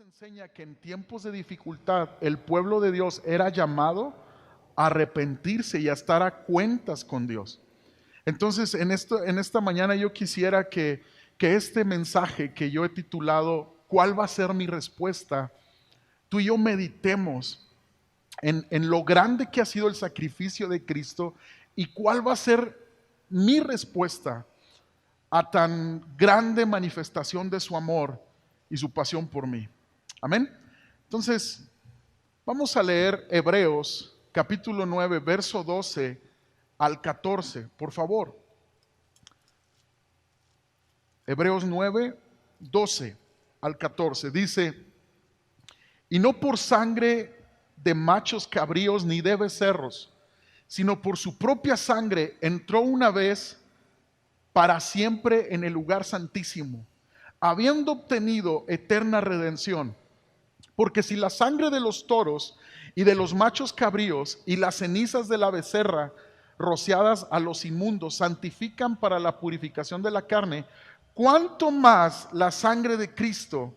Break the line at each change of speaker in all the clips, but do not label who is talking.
enseña que en tiempos de dificultad el pueblo de Dios era llamado a arrepentirse y a estar a cuentas con Dios. Entonces, en esta mañana yo quisiera que este mensaje que yo he titulado ¿Cuál va a ser mi respuesta? Tú y yo meditemos en lo grande que ha sido el sacrificio de Cristo y cuál va a ser mi respuesta a tan grande manifestación de su amor y su pasión por mí. Amén. Entonces, vamos a leer Hebreos capítulo 9, verso 12 al 14, por favor. Hebreos 9, 12 al 14. Dice: y no por sangre de machos cabríos ni de becerros, sino por su propia sangre entró una vez para siempre en el lugar santísimo, habiendo obtenido eterna redención. Porque si la sangre de los toros y de los machos cabríos y las cenizas de la becerra rociadas a los inmundos santifican para la purificación de la carne, cuánto más la sangre de Cristo,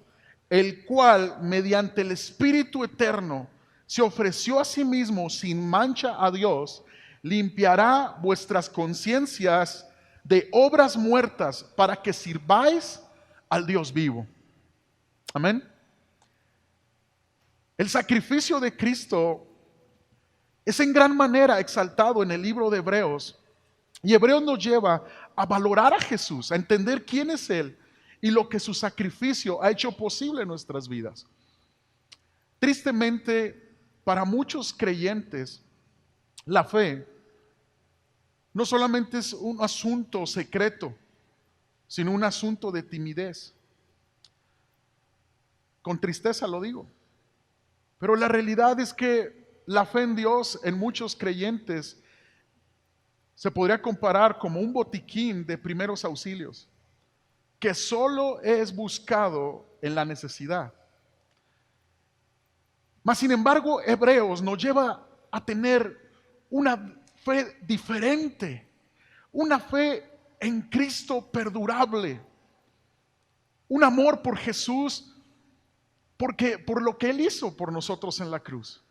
el cual mediante el Espíritu eterno se ofreció a sí mismo sin mancha a Dios, limpiará vuestras conciencias de obras muertas para que sirváis al Dios vivo. Amén. El sacrificio de Cristo es en gran manera exaltado en el libro de Hebreos. Y Hebreos nos lleva a valorar a Jesús, a entender quién es Él y lo que su sacrificio ha hecho posible en nuestras vidas. Tristemente, para muchos creyentes, la fe no solamente es un asunto secreto, sino un asunto de timidez. Con tristeza lo digo. Pero la realidad es que la fe en Dios en muchos creyentes se podría comparar como un botiquín de primeros auxilios, que solo es buscado en la necesidad. Mas sin embargo, Hebreos nos lleva a tener una fe diferente, una fe en Cristo perdurable, un amor por Jesús, porque por lo que Él hizo por nosotros en la cruz.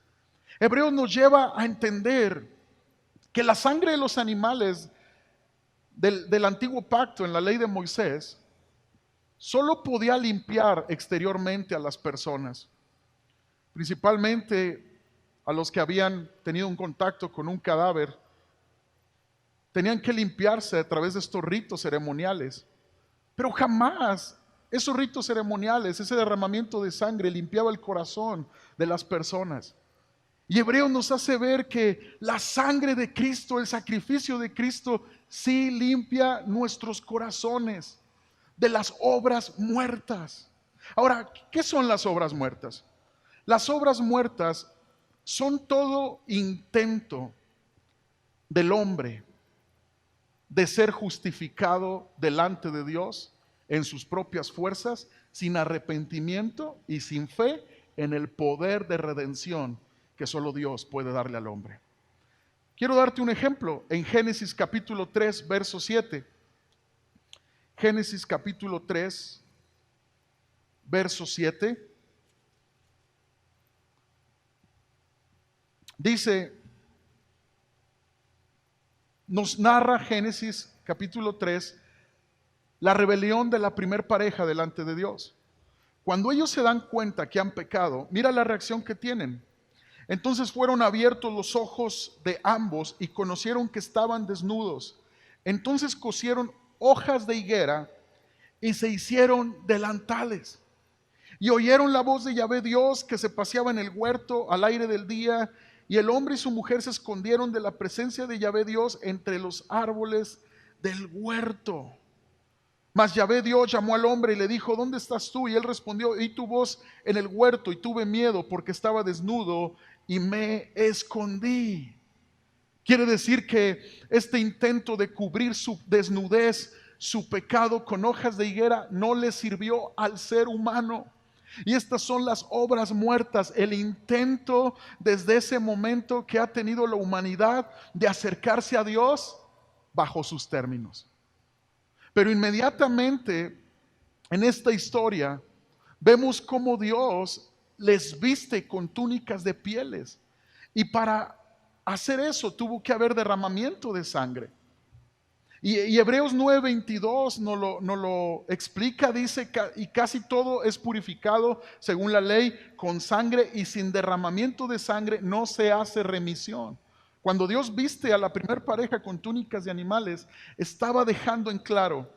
Hebreos nos lleva a entender que la sangre de los animales del antiguo pacto en la ley de Moisés solo podía limpiar exteriormente a las personas, principalmente a los que habían tenido un contacto con un cadáver. Tenían que limpiarse a través de estos ritos ceremoniales, pero jamás esos ritos ceremoniales, ese derramamiento de sangre limpiaba el corazón de las personas. Y Hebreos nos hace ver que la sangre de Cristo, el sacrificio de Cristo, sí limpia nuestros corazones de las obras muertas. Ahora, ¿qué son las obras muertas? Las obras muertas son todo intento del hombre de ser justificado delante de Dios en sus propias fuerzas, sin arrepentimiento y sin fe en el poder de redención que solo Dios puede darle al hombre. Quiero darte un ejemplo en Génesis capítulo 3, verso 7. Génesis capítulo 3, verso 7. Dice, nos narra Génesis capítulo 3 la rebelión de la primer pareja delante de Dios. Cuando ellos se dan cuenta que han pecado, mira la reacción que tienen. Entonces fueron abiertos los ojos de ambos y conocieron que estaban desnudos. Entonces cosieron hojas de higuera y se hicieron delantales. Y oyeron la voz de Yahvé Dios que se paseaba en el huerto al aire del día, y el hombre y su mujer se escondieron de la presencia de Yahvé Dios entre los árboles del huerto. Mas Yahvé Dios llamó al hombre y le dijo: ¿dónde estás tú? Y él respondió: oí tu voz en el huerto y tuve miedo porque estaba desnudo y me escondí. Quiere decir que este intento de cubrir su desnudez, su pecado con hojas de higuera, no le sirvió al ser humano. Y estas son las obras muertas, el intento desde ese momento que ha tenido la humanidad de acercarse a Dios bajo sus términos. Pero inmediatamente en esta historia Vemos cómo Dios les viste con túnicas de pieles. Y para hacer eso tuvo que haber derramamiento de sangre. Y Hebreos 9:22 nos lo explica, dice, y casi todo es purificado según la ley con sangre, y sin derramamiento de sangre no se hace remisión. Cuando Dios viste a la primer pareja con túnicas de animales, estaba dejando en claro,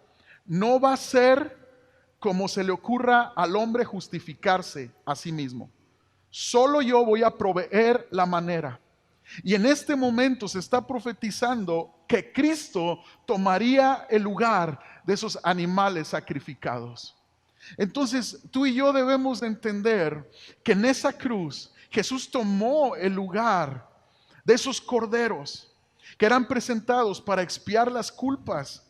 no va a ser como se le ocurra al hombre justificarse a sí mismo. Solo yo voy a proveer la manera. Y en este momento se está profetizando que Cristo tomaría el lugar de esos animales sacrificados. Entonces tú y yo debemos entender que en esa cruz Jesús tomó el lugar de esos corderos que eran presentados para expiar las culpas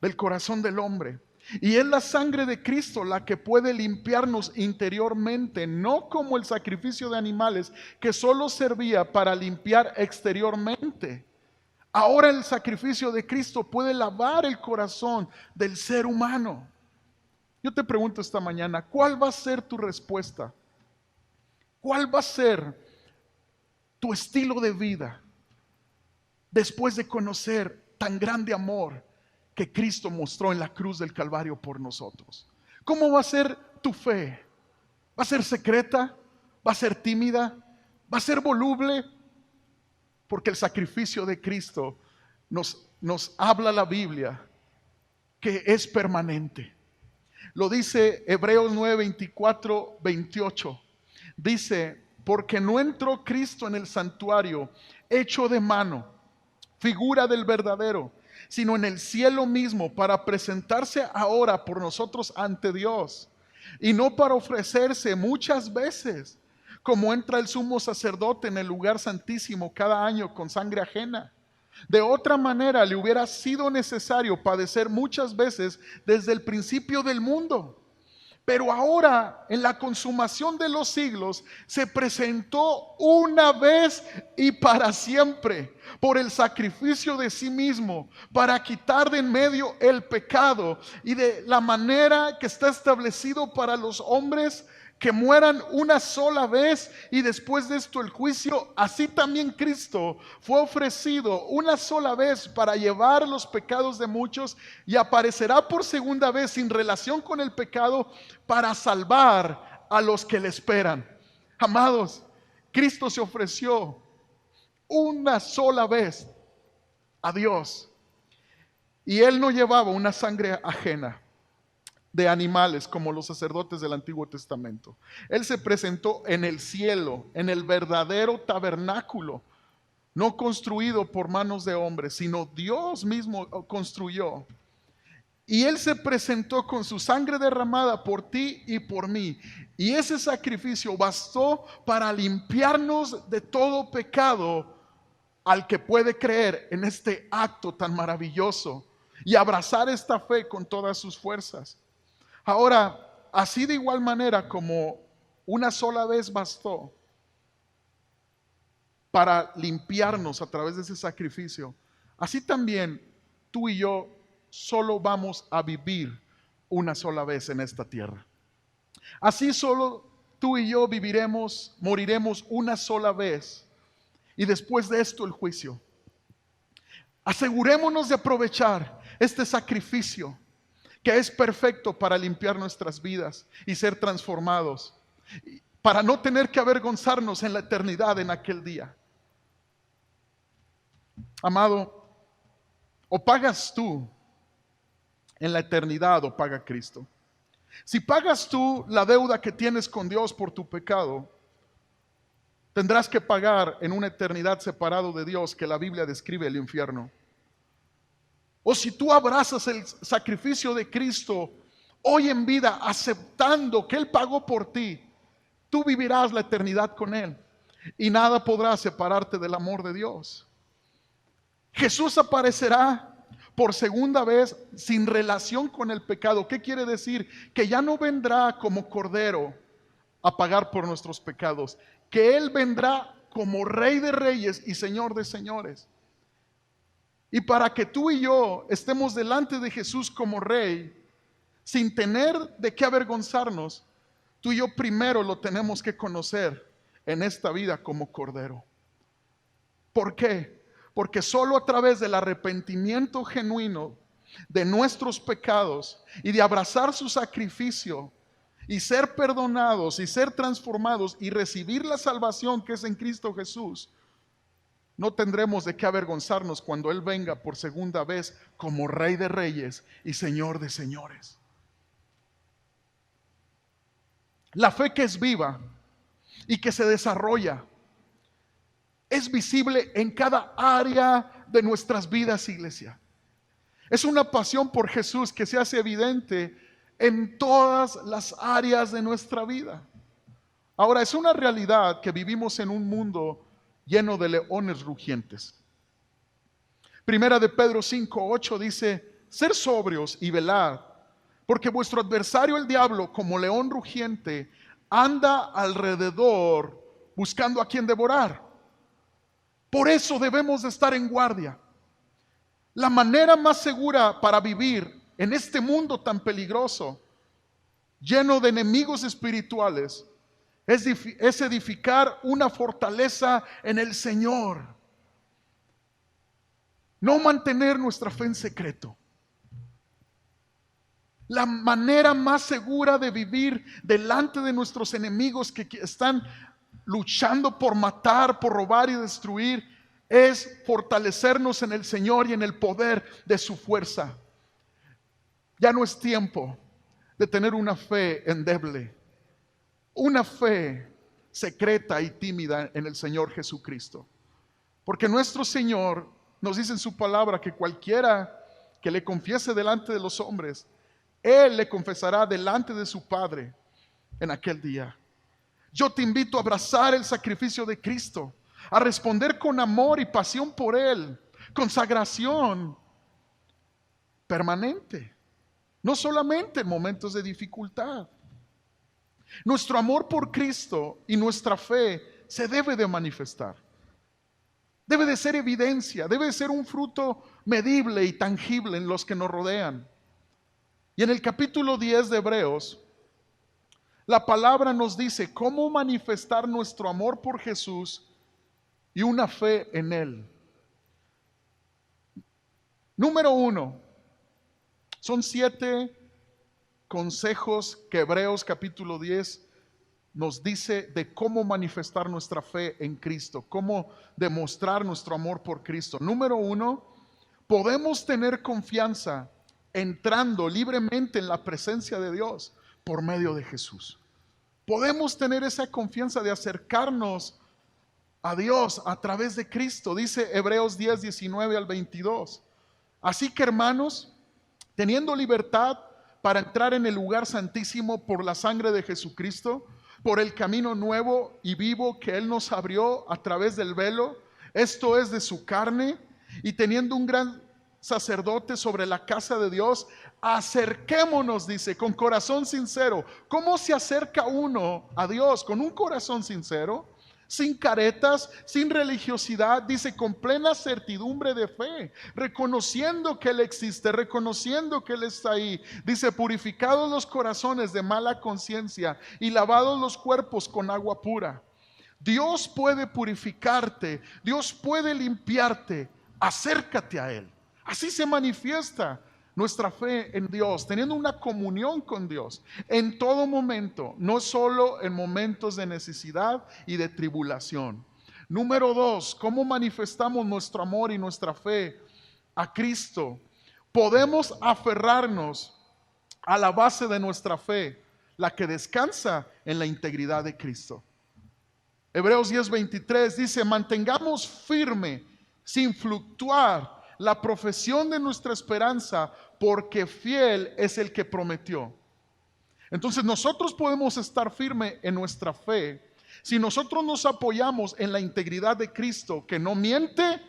del corazón del hombre. Y es la sangre de Cristo la que puede limpiarnos interiormente, no como el sacrificio de animales que solo servía para limpiar exteriormente. Ahora el sacrificio de Cristo puede lavar el corazón del ser humano. Yo te pregunto esta mañana, ¿cuál va a ser tu respuesta? ¿Cuál va a ser tu estilo de vida después de conocer tan grande amor que Cristo mostró en la cruz del Calvario por nosotros? ¿Cómo va a ser tu fe? ¿Va a ser secreta? ¿Va a ser tímida? ¿Va a ser voluble? Porque el sacrificio de Cristo nos habla la Biblia que es permanente. Lo dice Hebreos 9:24-28. Dice, porque no entró Cristo en el santuario hecho de mano, figura del verdadero, sino en el cielo mismo, para presentarse ahora por nosotros ante Dios, y no para ofrecerse muchas veces, como entra el sumo sacerdote en el lugar santísimo cada año con sangre ajena. De otra manera le hubiera sido necesario padecer muchas veces desde el principio del mundo. Pero ahora, en la consumación de los siglos, se presentó una vez y para siempre por el sacrificio de sí mismo, para quitar de en medio el pecado, y de la manera que está establecido para los hombres que mueran una sola vez y después de esto el juicio, así también Cristo fue ofrecido una sola vez para llevar los pecados de muchos, y aparecerá por segunda vez sin relación con el pecado para salvar a los que le esperan. Amados, Cristo se ofreció una sola vez a Dios, y Él no llevaba una sangre ajena de animales como los sacerdotes del Antiguo Testamento. Él se presentó en el cielo, en el verdadero tabernáculo, no construido por manos de hombres, sino Dios mismo construyó. Y Él se presentó con su sangre derramada por ti y por mí. Y ese sacrificio bastó para limpiarnos de todo pecado al que puede creer en este acto tan maravilloso y abrazar esta fe con todas sus fuerzas. Ahora, así de igual manera como una sola vez bastó para limpiarnos a través de ese sacrificio, así también tú y yo solo vamos a vivir una sola vez en esta tierra. Así solo tú y yo viviremos, moriremos una sola vez, y después de esto el juicio. Asegurémonos de aprovechar este sacrificio que es perfecto para limpiar nuestras vidas y ser transformados, para no tener que avergonzarnos en la eternidad en aquel día. Amado, o pagas tú en la eternidad o paga Cristo. Si pagas tú la deuda que tienes con Dios por tu pecado, tendrás que pagar en una eternidad separado de Dios, que la Biblia describe el infierno. O si tú abrazas el sacrificio de Cristo hoy en vida, aceptando que Él pagó por ti, tú vivirás la eternidad con Él y nada podrá separarte del amor de Dios. Jesús aparecerá por segunda vez sin relación con el pecado. ¿Qué quiere decir? Que ya no vendrá como cordero a pagar por nuestros pecados, que Él vendrá como Rey de Reyes y Señor de Señores. Y para que tú y yo estemos delante de Jesús como Rey, sin tener de qué avergonzarnos, Tú y yo primero lo tenemos que conocer en esta vida como Cordero. ¿Por qué? Porque solo a través del arrepentimiento genuino de nuestros pecados y de abrazar su sacrificio y ser perdonados y ser transformados y recibir la salvación que es en Cristo Jesús, no tendremos de qué avergonzarnos cuando Él venga por segunda vez como Rey de Reyes y Señor de Señores. La fe que es viva y que se desarrolla es visible en cada área de nuestras vidas, iglesia. Es una pasión por Jesús que se hace evidente en todas las áreas de nuestra vida. Ahora, es una realidad que vivimos en un mundo lleno de leones rugientes. Primera de Pedro 5:8 dice: ser sobrios y velad, porque vuestro adversario el diablo, como león rugiente, anda alrededor buscando a quien devorar. Por eso debemos de estar en guardia. La manera más segura para vivir en este mundo tan peligroso, lleno de enemigos espirituales, es edificar una fortaleza en el Señor. No mantener nuestra fe en secreto. La manera más segura de vivir delante de nuestros enemigos que están luchando por matar, por robar y destruir, es fortalecernos en el Señor y en el poder de su fuerza. Ya no es tiempo de tener una fe endeble, una fe secreta y tímida en el Señor Jesucristo. Porque nuestro Señor nos dice en su palabra que cualquiera que le confiese delante de los hombres, Él le confesará delante de su Padre en aquel día. Yo te invito a abrazar el sacrificio de Cristo, a responder con amor y pasión por Él, consagración permanente, no solamente en momentos de dificultad. Nuestro amor por Cristo y nuestra fe se debe de manifestar. Debe de ser evidencia, debe de ser un fruto medible y tangible en los que nos rodean. Y en el capítulo 10 de Hebreos, la palabra nos dice cómo manifestar nuestro amor por Jesús y una fe en Él. Número 1, son 7 consejos que Hebreos capítulo 10 nos dice de cómo manifestar nuestra fe en Cristo, cómo demostrar nuestro amor por Cristo. Número 1, podemos tener confianza entrando libremente en la presencia de Dios por medio de Jesús. Podemos tener esa confianza de acercarnos a Dios a través de Cristo. Dice Hebreos 10, 19 al 22. Así que, hermanos, teniendo libertad para entrar en el lugar santísimo por la sangre de Jesucristo, por el camino nuevo y vivo que Él nos abrió a través del velo, esto es de su carne, y teniendo un gran sacerdote sobre la casa de Dios, acerquémonos, dice, con corazón sincero. ¿Cómo se acerca uno a Dios? Con un corazón sincero, sin caretas, sin religiosidad, dice, con plena certidumbre de fe, reconociendo que Él existe, reconociendo que Él está ahí. Dice, purificados los corazones de mala conciencia y lavados los cuerpos con agua pura. Dios puede purificarte, Dios puede limpiarte. Acércate a Él. Así se manifiesta nuestra fe en Dios, teniendo una comunión con Dios en todo momento, no solo en momentos de necesidad y de tribulación. Número 2, ¿cómo manifestamos nuestro amor y nuestra fe a Cristo? Podemos aferrarnos a la base de nuestra fe, la que descansa en la integridad de Cristo. Hebreos 10:23 dice, mantengamos firme, sin fluctuar, la profesión de nuestra esperanza, porque fiel es el que prometió. Entonces nosotros podemos estar firmes en nuestra fe si nosotros nos apoyamos en la integridad de Cristo, que no miente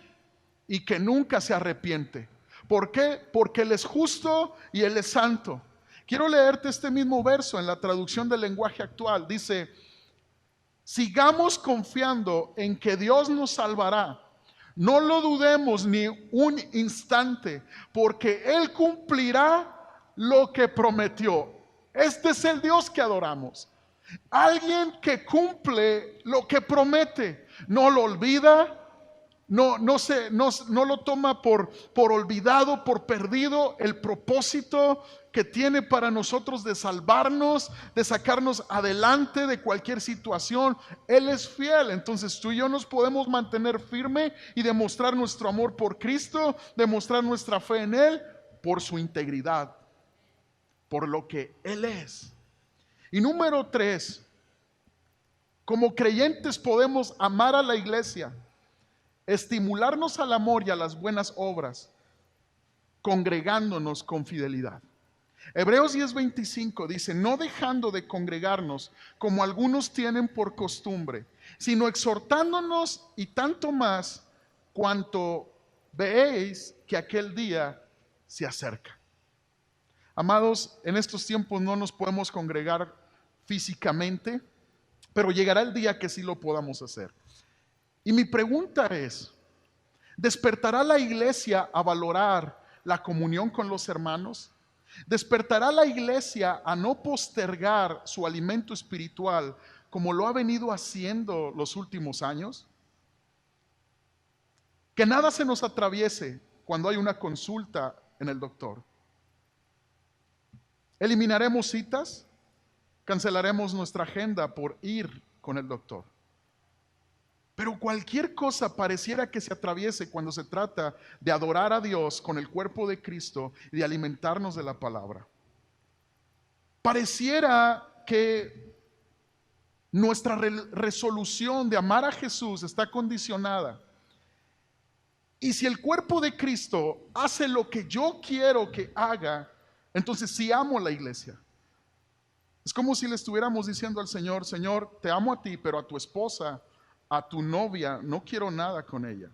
y que nunca se arrepiente. ¿Por qué? Porque Él es justo y Él es santo. Quiero leerte este mismo verso en la traducción del lenguaje actual. Dice, sigamos confiando en que Dios nos salvará. No lo dudemos ni un instante, porque Él cumplirá lo que prometió. Este es el Dios que adoramos. Alguien que cumple lo que promete, no lo olvida, no lo toma por olvidado, por perdido el propósito que tiene para nosotros de salvarnos, de sacarnos adelante de cualquier situación. Él es fiel. Entonces tú y yo nos podemos mantener firme y demostrar nuestro amor por Cristo, demostrar nuestra fe en Él por su integridad, por lo que Él es. Y número 3, como creyentes podemos amar a la iglesia, estimularnos al amor y a las buenas obras, congregándonos con fidelidad. Hebreos 10:25 dice: no dejando de congregarnos como algunos tienen por costumbre, sino exhortándonos, y tanto más cuanto veéis que aquel día se acerca. Amados, en estos tiempos no nos podemos congregar físicamente, pero llegará el día que sí lo podamos hacer. Y mi pregunta es: ¿despertará la iglesia a valorar la comunión con los hermanos? ¿Despertará la iglesia a no postergar su alimento espiritual como lo ha venido haciendo los últimos años? Que nada se nos atraviese cuando hay una consulta en el doctor. ¿Eliminaremos citas? ¿Cancelaremos nuestra agenda por ir con el doctor? Pero cualquier cosa pareciera que se atraviese cuando se trata de adorar a Dios con el cuerpo de Cristo y de alimentarnos de la palabra. Pareciera que nuestra resolución de amar a Jesús está condicionada. Y si el cuerpo de Cristo hace lo que yo quiero que haga, entonces sí amo la iglesia. Es como si le estuviéramos diciendo al Señor: Señor, te amo a ti, pero a tu esposa, a tu novia, no quiero nada con ella.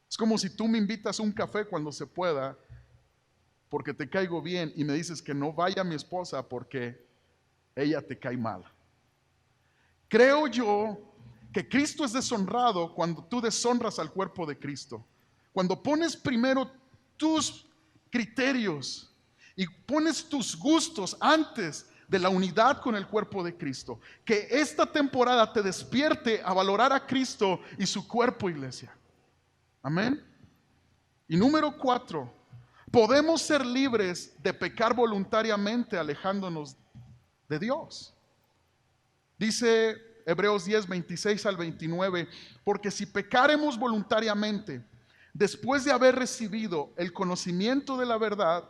Es como si tú me invitas a un café cuando se pueda, porque te caigo bien, y me dices que no vaya mi esposa porque ella te cae mal. Creo yo que Cristo es deshonrado cuando tú deshonras al cuerpo de Cristo. Cuando pones primero tus criterios y pones tus gustos antes de la unidad con el cuerpo de Cristo. Que esta temporada te despierte a valorar a Cristo y su cuerpo, iglesia. Amén. Y número 4, podemos ser libres de pecar voluntariamente alejándonos de Dios. Dice Hebreos 10:26-29: porque si pecaremos voluntariamente después de haber recibido el conocimiento de la verdad,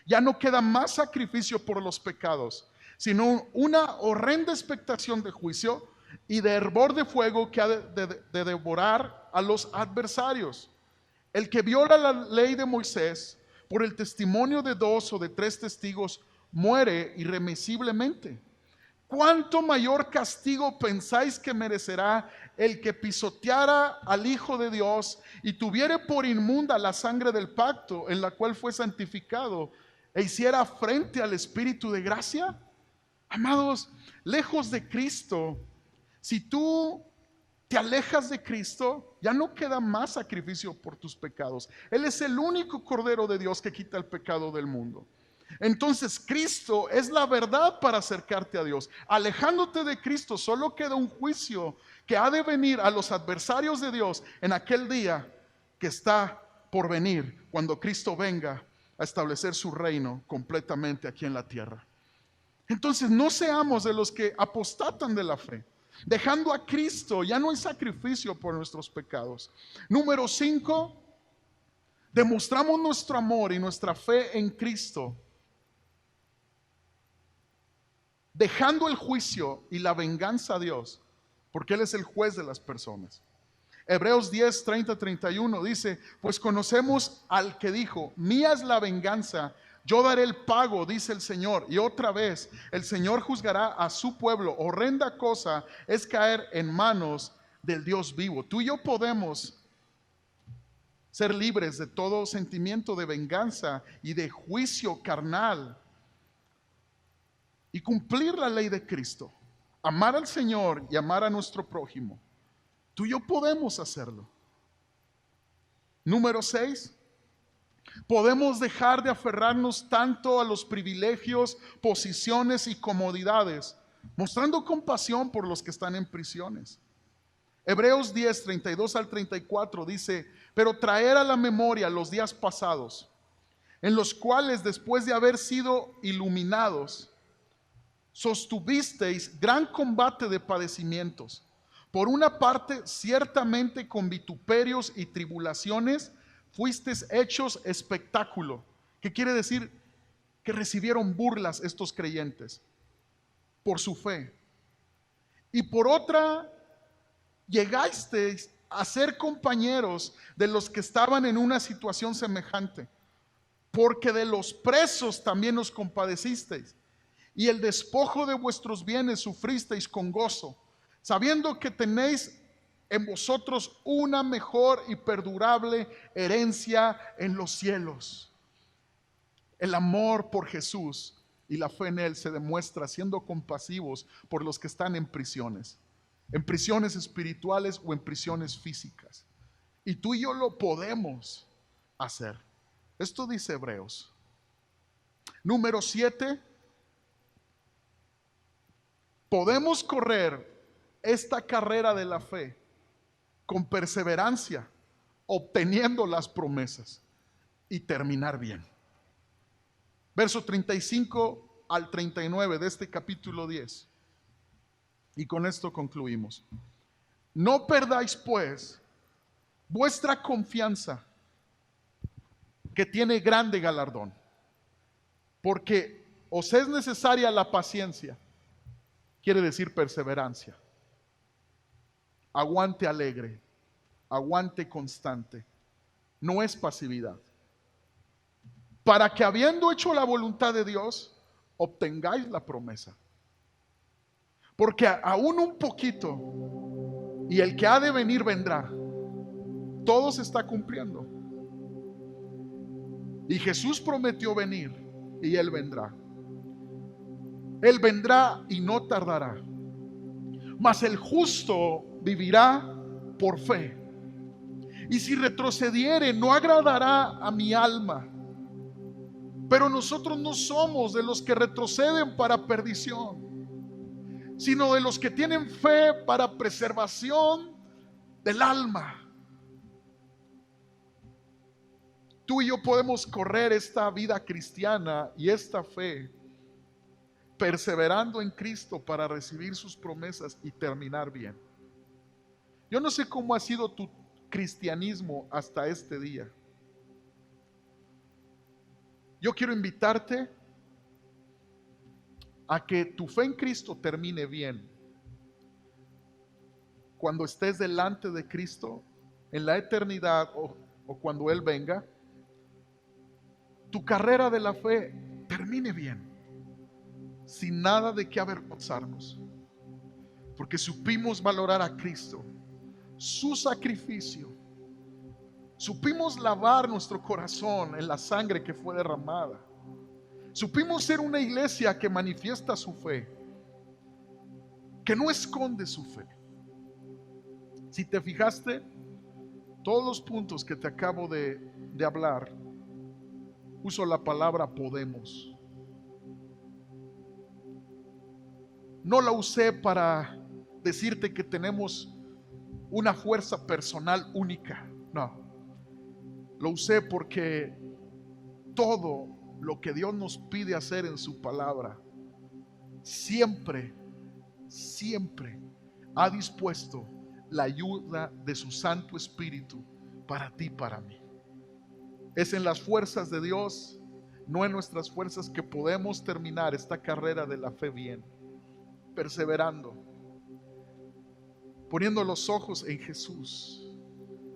ya no queda más sacrificio por los pecados, sino una horrenda expectación de juicio y de hervor de fuego que ha de devorar a los adversarios. El que viola la ley de Moisés por el testimonio de 2 o de 3 testigos muere irremisiblemente. ¿Cuánto mayor castigo pensáis que merecerá el que pisoteara al Hijo de Dios y tuviere por inmunda la sangre del pacto en la cual fue santificado e hiciera frente al Espíritu de gracia? Amados, lejos de Cristo, si tú te alejas de Cristo, ya no queda más sacrificio por tus pecados. Él es el único Cordero de Dios que quita el pecado del mundo. Entonces Cristo es la verdad para acercarte a Dios. Alejándote de Cristo, solo queda un juicio que ha de venir a los adversarios de Dios en aquel día que está por venir, cuando Cristo venga a establecer su reino completamente aquí en la tierra. Entonces no seamos de los que apostatan de la fe. Dejando a Cristo, ya no hay sacrificio por nuestros pecados. Número 5, demostramos nuestro amor y nuestra fe en Cristo, dejando el juicio y la venganza a Dios, porque Él es el juez de las personas. Hebreos 10:30-31 dice: pues conocemos al que dijo: mía es la venganza, yo daré el pago, dice el Señor. Y otra vez, el Señor juzgará a su pueblo. Horrenda cosa es caer en manos del Dios vivo. Tú y yo podemos ser libres de todo sentimiento de venganza y de juicio carnal y cumplir la ley de Cristo, amar al Señor y amar a nuestro prójimo. Tú y yo podemos hacerlo. Número 6, podemos dejar de aferrarnos tanto a los privilegios, posiciones y comodidades mostrando compasión por los que están en prisiones. Hebreos 10, 32 al 34 dice: pero traer a la memoria los días pasados, en los cuales después de haber sido iluminados, sostuvisteis gran combate de padecimientos. Por una parte, ciertamente con vituperios y tribulaciones fuisteis hechos espectáculo. ¿Qué quiere decir? Que recibieron burlas estos creyentes por su fe. Y por otra, llegasteis a ser compañeros de los que estaban en una situación semejante, porque de los presos también os compadecisteis, y el despojo de vuestros bienes sufristeis con gozo, sabiendo que tenéis en vosotros una mejor y perdurable herencia en los cielos. El amor por Jesús y la fe en Él se demuestra siendo compasivos por los que están en prisiones espirituales o en prisiones físicas. Y tú y yo lo podemos hacer. Esto dice Hebreos. Número 7. Podemos correr esta carrera de la fe con perseverancia, obteniendo las promesas y terminar bien. Verso 35 al 39 de este capítulo 10. Y con esto concluimos. No perdáis pues vuestra confianza, que tiene grande galardón, porque os es necesaria la paciencia, quiere decir perseverancia, aguante alegre, aguante constante, no es pasividad, para que habiendo hecho la voluntad de Dios, obtengáis la promesa. Porque aún un poquito, y el que ha de venir vendrá. Todo se está cumpliendo. Y Jesús prometió venir, y Él vendrá. Él vendrá y no tardará. Mas el justo vivirá por fe. Y si retrocediere, no agradará a mi alma. Pero nosotros no somos de los que retroceden para perdición, sino de los que tienen fe para preservación del alma. Tú y yo podemos correr esta vida cristiana y esta fe perseverando en Cristo para recibir sus promesas y terminar bien. Yo no sé cómo ha sido tu cristianismo hasta este día. Yo quiero invitarte a que tu fe en Cristo termine bien. Cuando estés delante de Cristo en la eternidad o cuando Él venga, tu carrera de la fe termine bien, sin nada de qué avergonzarnos, porque supimos valorar a Cristo, su sacrificio, supimos lavar nuestro corazón en la sangre que fue derramada. Supimos ser una iglesia que manifiesta su fe, que no esconde su fe. Si te fijaste, todos los puntos que te acabo de hablar, uso la palabra podemos. No la usé para decirte que tenemos una fuerza personal única, no. Lo usé porque todo lo que Dios nos pide hacer en su palabra, siempre ha dispuesto la ayuda de su Santo Espíritu para ti, para mí. Es en las fuerzas de Dios, no en nuestras fuerzas, que podemos terminar esta carrera de la fe bien, perseverando, poniendo los ojos en Jesús,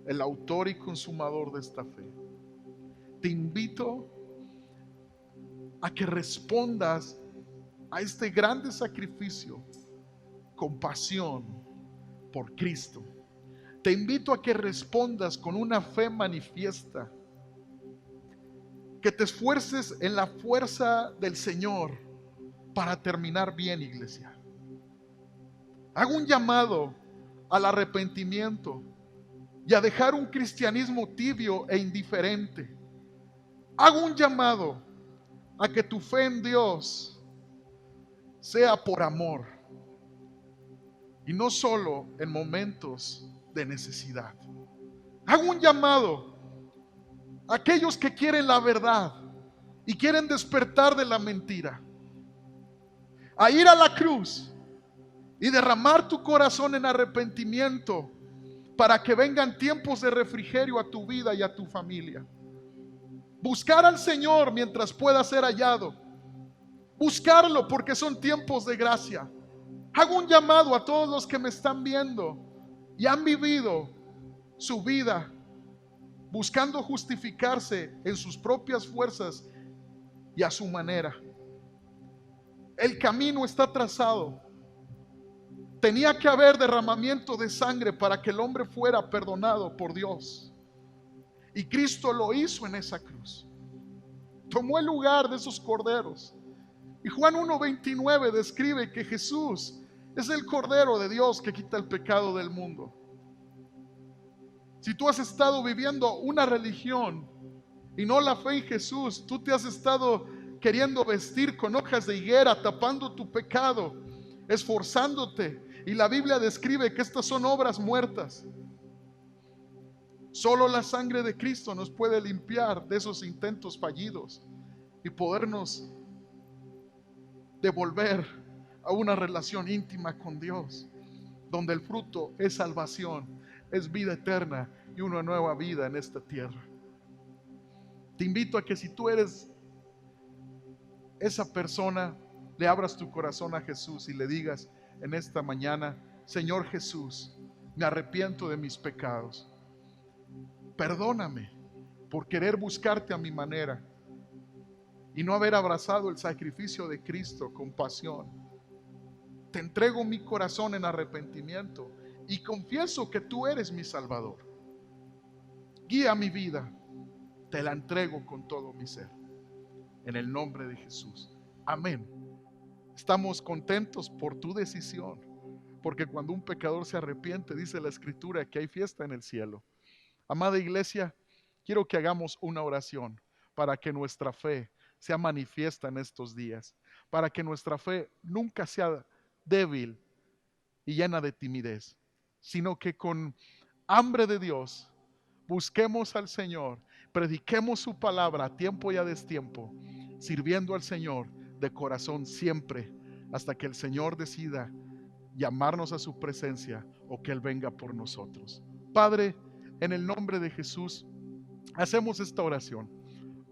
el autor y consumador de esta fe. Te invito a que respondas a este grande sacrificio con pasión por Cristo. Te invito a que respondas con una fe manifiesta, que te esfuerces en la fuerza del Señor para terminar bien, iglesia. Hago un llamado al arrepentimiento y a dejar un cristianismo tibio e indiferente. Hago un llamado a que tu fe en Dios sea por amor, y no solo en momentos de necesidad. Hago un llamado a aquellos que quieren la verdad y quieren despertar de la mentira, a ir a la cruz y derramar tu corazón en arrepentimiento para que vengan tiempos de refrigerio a tu vida y a tu familia. Buscar al Señor mientras pueda ser hallado. Buscarlo porque son tiempos de gracia. Hago un llamado a todos los que me están viendo y han vivido su vida buscando justificarse en sus propias fuerzas y a su manera. El camino está trazado. Tenía que haber derramamiento de sangre para que el hombre fuera perdonado por Dios. Y Cristo lo hizo en esa cruz. Tomó el lugar de esos corderos. Y Juan 1:29 describe que Jesús es el Cordero de Dios que quita el pecado del mundo. Si tú has estado viviendo una religión y no la fe en Jesús, tú te has estado queriendo vestir con hojas de higuera, tapando tu pecado, esforzándote. Y la Biblia describe que estas son obras muertas. Solo la sangre de Cristo nos puede limpiar de esos intentos fallidos y podernos devolver a una relación íntima con Dios, donde el fruto es salvación, es vida eterna y una nueva vida en esta tierra. Te invito a que si tú eres esa persona, le abras tu corazón a Jesús y le digas en esta mañana: Señor Jesús, me arrepiento de mis pecados. Perdóname por querer buscarte a mi manera y no haber abrazado el sacrificio de Cristo con pasión. Te entrego mi corazón en arrepentimiento y confieso que tú eres mi Salvador. Guía mi vida, te la entrego con todo mi ser. En el nombre de Jesús. Amén. Estamos contentos por tu decisión, porque cuando un pecador se arrepiente, dice la Escritura que hay fiesta en el cielo. Amada iglesia, quiero que hagamos una oración para que nuestra fe sea manifiesta en estos días, para que nuestra fe nunca sea débil y llena de timidez, sino que con hambre de Dios busquemos al Señor, prediquemos su palabra a tiempo y a destiempo, sirviendo al Señor de corazón siempre, hasta que el Señor decida llamarnos a su presencia o que Él venga por nosotros. Padre, en el nombre de Jesús, hacemos esta oración,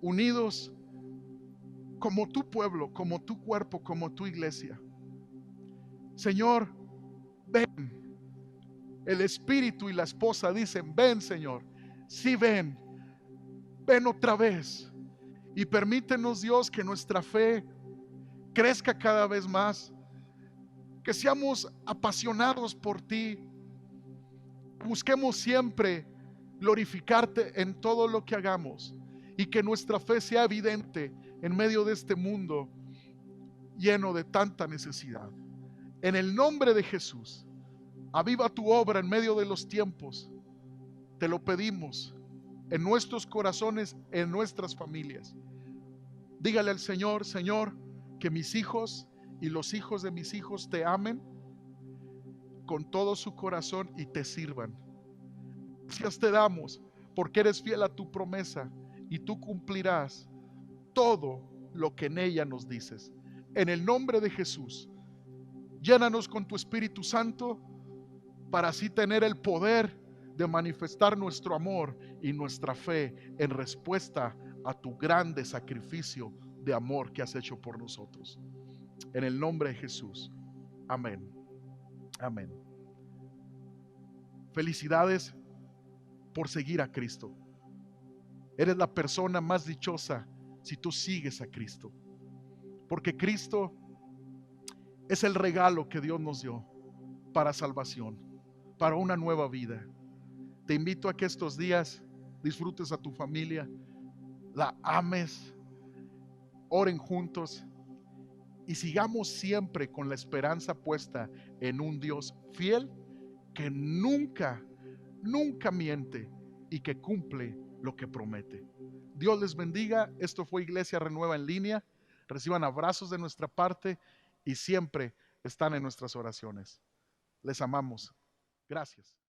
unidos como tu pueblo, como tu cuerpo, como tu iglesia. Señor, ven. El espíritu y la esposa dicen: ven, Señor. Sí, ven. Ven otra vez. Y permítenos, Dios, que nuestra fe crezca cada vez más, que seamos apasionados por ti. Busquemos siempre glorificarte en todo lo que hagamos y que nuestra fe sea evidente en medio de este mundo lleno de tanta necesidad. En el nombre de Jesús, aviva tu obra en medio de los tiempos. Te lo pedimos en nuestros corazones, en nuestras familias. Dígale al Señor: Señor, que mis hijos y los hijos de mis hijos te amen con todo su corazón y te sirvan. Gracias te damos porque eres fiel a tu promesa y tú cumplirás todo lo que en ella nos dices. En el nombre de Jesús, llénanos con tu Espíritu Santo para así tener el poder de manifestar nuestro amor y nuestra fe en respuesta a tu grande sacrificio de amor que has hecho por nosotros. En el nombre de Jesús. Amén. Amén. Felicidades por seguir a Cristo. Eres la persona más dichosa si tú sigues a Cristo, porque Cristo es el regalo que Dios nos dio para salvación, para una nueva vida. Te invito a que estos días disfrutes a tu familia, la ames, oren juntos y sigamos siempre con la esperanza puesta en un Dios fiel que nunca miente y que cumple lo que promete. Dios les bendiga. Esto fue Iglesia Renueva en línea. Reciban abrazos de nuestra parte y siempre están en nuestras oraciones. Les amamos. Gracias.